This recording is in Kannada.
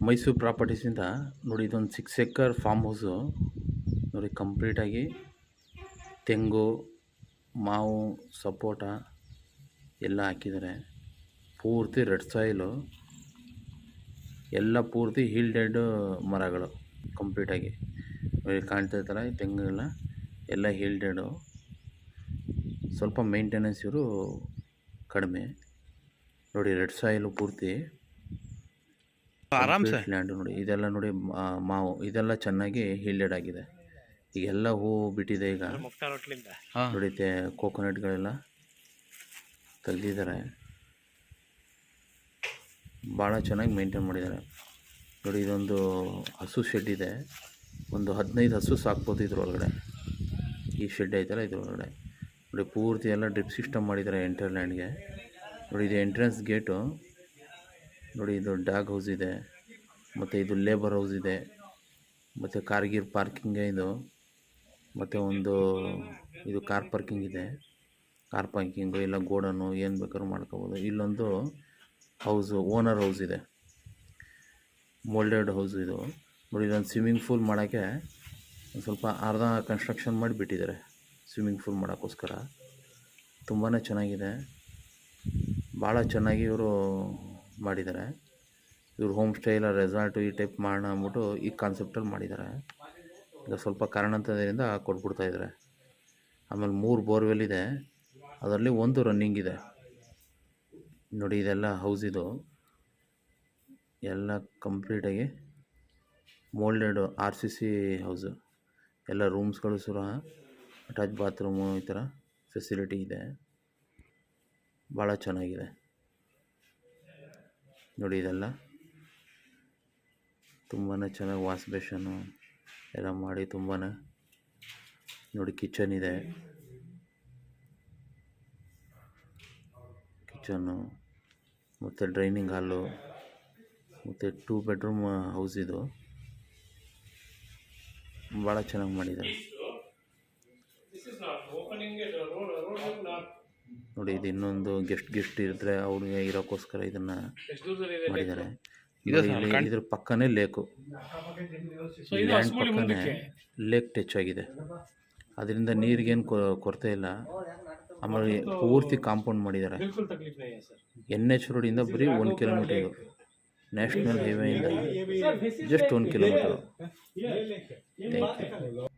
ಮೈಸೂರು ಪ್ರಾಪರ್ಟೀಸಿಂದ ನೋಡಿ, ಇದೊಂದು 6 ಎಕರ್ ಫಾರ್ಮ್ ಹೌಸು ನೋಡಿ. ಕಂಪ್ಲೀಟಾಗಿ ತೆಂಗು, ಮಾವು, ಸಪೋಟ ಎಲ್ಲ ಹಾಕಿದ್ದಾರೆ. ಪೂರ್ತಿ ರೆಡ್ ಸಾಯಿಲು, ಎಲ್ಲ ಪೂರ್ತಿ ಹೀಲ್ಡೆಡ್ ಮರಗಳು ಕಂಪ್ಲೀಟಾಗಿ ಕಾಣ್ತಾ ಇರ್ತಾರೆ. ತೆಂಗುಗಳ ಎಲ್ಲ ಹೀಲ್ಡೆಡು. ಸ್ವಲ್ಪ ಮೇಂಟೆನೆನ್ಸ್ ಇವರು ಕಡಿಮೆ ನೋಡಿ. ರೆಡ್ ಸಾಯಿಲು ಪೂರ್ತಿ ಲ್ಯಾಂಡ್ ನೋಡಿ. ಇದೆಲ್ಲ ನೋಡಿ, ಮಾವು ಇದೆಲ್ಲ ಚೆನ್ನಾಗಿ ಹೀಲ್ಡೆಡ್ ಆಗಿದೆ. ಈಗೆಲ್ಲ ಹೂವು ಬಿಟ್ಟಿದೆ. ಈಗ ನೋಡಿ, ಕೋಕೋನಟ್ಗಳೆಲ್ಲ ತೆಗೆದಿದ್ದಾರೆ. ಭಾಳ ಚೆನ್ನಾಗಿ ಮೇಂಟೈನ್ ಮಾಡಿದ್ದಾರೆ ನೋಡಿ. ಇದೊಂದು ಹಸು ಶೆಡ್ ಇದೆ. ಒಂದು 15 ಹಸು ಸಾಕ್ಬೋದು ಇದ್ರೊಳಗಡೆ. ಈ ಶೆಡ್ ಐತಲ್ಲ ಇದ್ರೊಳಗಡೆ ನೋಡಿ. ಪೂರ್ತಿ ಎಲ್ಲ ಡ್ರಿಪ್ ಸಿಸ್ಟಮ್ ಮಾಡಿದ್ದಾರೆ ಎಂಟರ್ ಲ್ಯಾಂಡ್ಗೆ ನೋಡಿ. ಇದು ಎಂಟ್ರೆನ್ಸ್ ಗೇಟು ನೋಡಿ. ಇದು ಡಾಗ್ ಹೌಸ್ ಇದೆ, ಮತ್ತು ಇದು ಲೇಬರ್ ಹೌಸ್ ಇದೆ, ಮತ್ತು ಕಾರ್ಗಿರ್ ಪಾರ್ಕಿಂಗ್ ಇದು, ಮತ್ತು ಒಂದು ಇದು ಕಾರ್ ಪಾರ್ಕಿಂಗ್ ಇದೆ. ಕಾರ್ ಪಾರ್ಕಿಂಗು ಇಲ್ಲ ಗೋಡನು ಏನು ಬೇಕಾದ್ರೂ ಮಾಡ್ಕೋಬೋದು. ಇಲ್ಲೊಂದು ಹೌಸು, ಓನರ್ ಹೌಸ್ ಇದೆ, ಮೋಲ್ಡೆಡ್ ಹೌಸ್ ಇದು ನೋಡಿ. ಇದೊಂದು ಸ್ವಿಮ್ಮಿಂಗ್ ಪೂಲ್ ಮಾಡೋಕ್ಕೆ ಒಂದು ಸ್ವಲ್ಪ ಅರ್ಧ ಕನ್ಸ್ಟ್ರಕ್ಷನ್ ಮಾಡಿ ಬಿಟ್ಟಿದ್ದಾರೆ. ಸ್ವಿಮ್ಮಿಂಗ್ ಪೂಲ್ ಮಾಡೋಕ್ಕೋಸ್ಕರ ತುಂಬಾ ಚೆನ್ನಾಗಿದೆ. ಭಾಳ ಚೆನ್ನಾಗಿ ಇವರು ಮಾಡಿದ್ದಾರೆ. ಇವರು ಹೋಮ್ ಸ್ಟೇ ಇಲ್ಲ ರೆಸಾರ್ಟು ಈ ಟೈಪ್ ಮಾಡೋಣ ಅಂದ್ಬಿಟ್ಟು ಈ ಕಾನ್ಸೆಪ್ಟಲ್ಲಿ ಮಾಡಿದ್ದಾರೆ. ಈಗ ಸ್ವಲ್ಪ ಕಾರಣಾಂತರದಿಂದ ಕೊಟ್ಬಿಡ್ತಾಯಿದ್ದಾರೆ. ಆಮೇಲೆ 3 ಬೋರ್ವೆಲ್ ಇದೆ, ಅದರಲ್ಲಿ 1 ರನ್ನಿಂಗ್ ಇದೆ ನೋಡಿ. ಇದೆಲ್ಲ ಹೌಸ್ ಇದು ಎಲ್ಲ ಕಂಪ್ಲೀಟಾಗಿ ಮೋಲ್ಡೆಡ್ RCC ಹೌಸು. ಎಲ್ಲ ರೂಮ್ಸ್ಗಳು ಸುರ ಅಟ್ಯಾಚ್ ಬಾತ್ರೂಮು ಈ ಥರ ಫೆಸಿಲಿಟಿ ಇದೆ. ಭಾಳ ಚೆನ್ನಾಗಿದೆ ನೋಡಿ. ಇದೆಲ್ಲ ತುಂಬಾ ಚೆನ್ನಾಗಿ ವಾಶ್ ಬೇಷನ್ನು ಎಲ್ಲ ಮಾಡಿ ತುಂಬಾ ನೋಡಿ. ಕಿಚನ್ ಇದೆ, ಕಿಚನ್ನು ಮತ್ತು ಡ್ರೈನಿಂಗ್ ಹಾಲು, ಮತ್ತು 2 ಬೆಡ್ರೂಮ್ ಹೌಸ್ ಇದು. ಭಾಳ ಚೆನ್ನಾಗಿ ಮಾಡಿದ್ದಾರೆ ನೋಡಿ. ಇದು ಇನ್ನೊಂದು ಗೆಸ್ಟ್ ಇದ್ದರೆ ಅವ್ರಿಗೆ ಇರೋಕ್ಕೋಸ್ಕರ ಇದನ್ನು ಮಾಡಿದ್ದಾರೆ. ಇದ್ರ ಪಕ್ಕನೇ ಲೇಕು, ಲ್ಯಾಂಡ್ ಪಕ್ಕನೇ ಲೇಕ್ ಟಚ್ ಆಗಿದೆ. ಅದರಿಂದ ನೀರಿಗೇನು ಕೊರತೆ ಇಲ್ಲ. ಆಮೇಲೆ ಪೂರ್ತಿ ಕಾಂಪೌಂಡ್ ಮಾಡಿದ್ದಾರೆ. NH ರೋಡಿಂದ ಬರೀ 1 ಕಿಲೋಮೀಟರ್ ಇದು. ನ್ಯಾಷನಲ್ ಹೈವೇಯಿಂದ ಜಸ್ಟ್ 1 ಕಿಲೋಮೀಟರ್. Thank you.